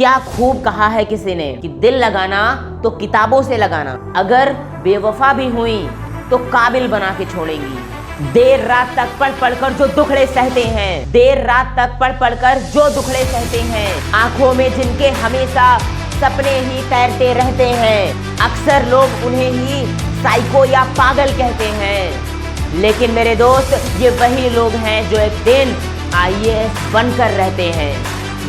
क्या खूब कहा है किसी ने कि दिल लगाना तो किताबों से लगाना, अगर बेवफा भी हुई तो काबिल बना के छोड़ेंगी। देर रात तक पढ़ पढ़कर जो दुखड़े सहते हैं, देर रात तक पढ़ पढ़कर जो दुखड़े सहते हैं, आंखों में जिनके हमेशा सपने ही तैरते रहते हैं, अक्सर लोग उन्हें ही साइको या पागल कहते हैं। लेकिन मेरे दोस्त, ये वही लोग हैं जो एक दिन आईएएस बनकर रहते हैं।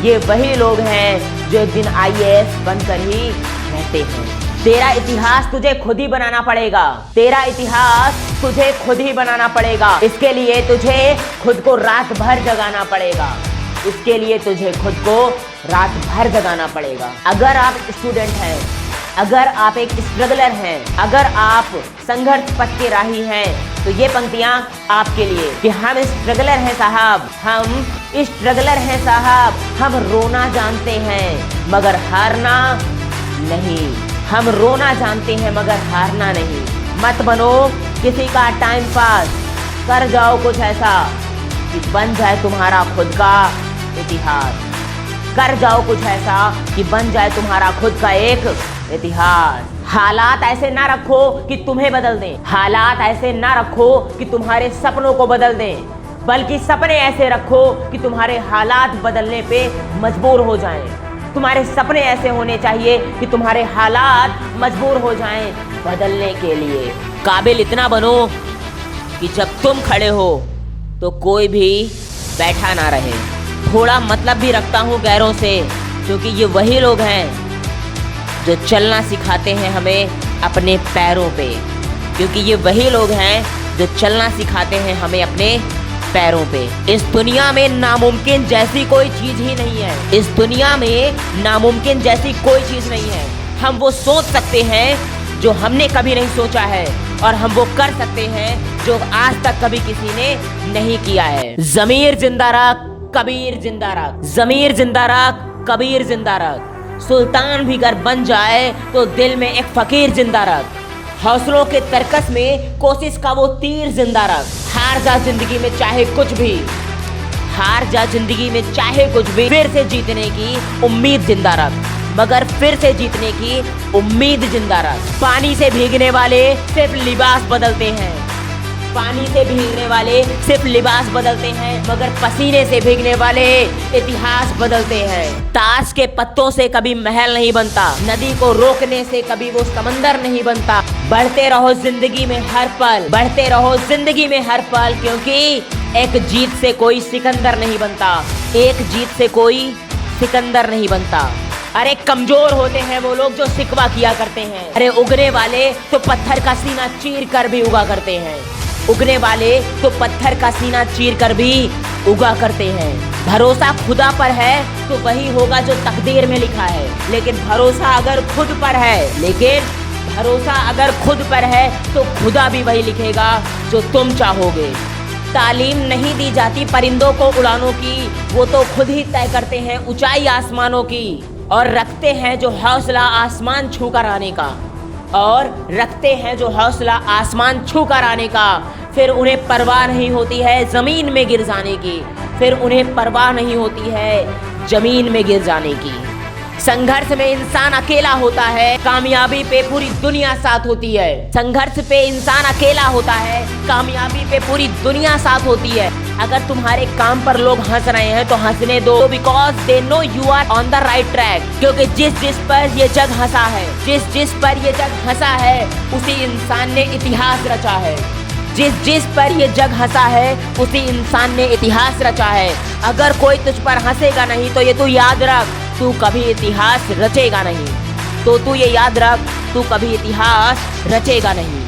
ये वही लोग हैं जो एक दिन आईएएस बनकर ही रहते हैं। तेरा इतिहास तुझे खुद ही बनाना पड़ेगा। तेरा इतिहास तुझे खुद ही बनाना पड़ेगा। इसके लिए तुझे खुद को रात भर जगाना पड़ेगा। इसके लिए तुझे खुद को रात भर जगाना पड़ेगा। अगर आप स्टूडेंट हैं, अगर आप एक स्ट्रगलर हैं, अगर आप संघर्ष पथ के राही हैं, तो ये पंक्तियां आपके लिए कि हम स्ट्रगलर हैं साहब, हम स्ट्रगलर हैं साहब, हम रोना जानते हैं मगर हारना नहीं। हम रोना जानते हैं मगर हारना नहीं। मत बनो किसी का टाइम पास, कर जाओ कुछ ऐसा कि बन जाए तुम्हारा खुद का इतिहास। कर जाओ कुछ ऐसा कि बन जाए तुम्हारा खुद का एक इतिहास। हालात ऐसे ना रखो कि तुम्हें बदल दें, हालात ऐसे ना रखो कि तुम्हारे सपनों को बदल दें, बल्कि सपने ऐसे रखो कि तुम्हारे हालात बदलने पे मजबूर हो जाएं। तुम्हारे सपने ऐसे होने चाहिए कि तुम्हारे हालात मजबूर हो जाएं बदलने के लिए। काबिल इतना बनो कि जब तुम खड़े हो तो कोई भी बैठा ना रहे। थोड़ा मतलब भी रखता हूँ गैरों से, क्योंकि ये वही लोग हैं जो चलना सिखाते हैं हमें अपने पैरों पे। क्योंकि ये वही लोग हैं जो चलना सिखाते हैं हमें अपने पैरों पे। इस दुनिया में नामुमकिन जैसी कोई चीज ही नहीं है। इस दुनिया में नामुमकिन जैसी कोई चीज नहीं है। हम वो सोच सकते हैं जो हमने कभी नहीं सोचा है, और हम वो कर सकते हैं जो आज तक कभी किसी ने नहीं किया है। ज़मीर जिंदा रख, कबीर जिंदा रख। ज़मीर जिंदा रख, कबीर जिंदा रख। सुल्तान भी अगर बन जाए तो दिल में एक फकीर जिंदा रख। हौसलों के तरकस में कोशिश का वो तीर जिंदा रख। हार जा जिंदगी में चाहे कुछ भी, हार जा जिंदगी में चाहे कुछ भी, फिर से जीतने की उम्मीद जिंदा रख, मगर फिर से जीतने की उम्मीद जिंदा रख। पानी से भीगने वाले सिर्फ लिबास बदलते हैं, पानी से भीगने वाले सिर्फ लिबास बदलते हैं, मगर पसीने से भीगने वाले इतिहास बदलते हैं। ताश के पत्तों से कभी महल नहीं बनता, नदी को रोकने से कभी वो समंदर नहीं बनता। बढ़ते रहो जिंदगी में हर पल, बढ़ते रहो जिंदगी में हर पल, क्योंकि एक जीत से कोई सिकंदर नहीं बनता, एक जीत से कोई सिकंदर नहीं बनता। अरे कमजोर होते हैं वो लोग जो शिकवा किया करते हैं। अरे उगने वाले तो पत्थर का सीना चीर कर भी उगा करते हैं, उगने वाले तो पत्थर का सीना चीर कर भी उगा करते हैं। भरोसा खुदा पर है तो वही होगा जो तकदीर में लिखा है, लेकिन भरोसा अगर खुद पर है, लेकिन भरोसा अगर खुद पर है तो खुदा भी वही लिखेगा जो तुम चाहोगे। तालीम नहीं दी जाती परिंदों को उड़ानों की, वो तो खुद ही तय करते हैं ऊंचाई आसमानों की, और रखते हैं जो हौसला आसमान छू कर आने का, और रखते हैं जो हौसला आसमान छू कर आने का। फिर उन्हें परवाह नहीं होती है ज़मीन में गिर जाने की, फिर उन्हें परवाह नहीं होती है ज़मीन में गिर जाने की। संघर्ष में इंसान अकेला होता है, कामयाबी पे पूरी दुनिया साथ होती है। संघर्ष पे इंसान अकेला होता है, कामयाबी पे पूरी दुनिया साथ होती है। अगर तुम्हारे काम पर लोग हंस रहे हैं तो हंसने दो, because they know you are on the right track. क्योंकि जिस जिस पर ये जग हंसा है, जिस जिस पर ये जग हंसा है, उसी इंसान ने इतिहास रचा है। जिस जिस पर ये जग हंसा है, उसी इंसान ने इतिहास रचा है। अगर कोई तुझ पर हंसेगा नहीं तो ये तू याद रख, तू कभी इतिहास रचेगा नहीं। तो तू ये याद रख, तू कभी इतिहास रचेगा नहीं।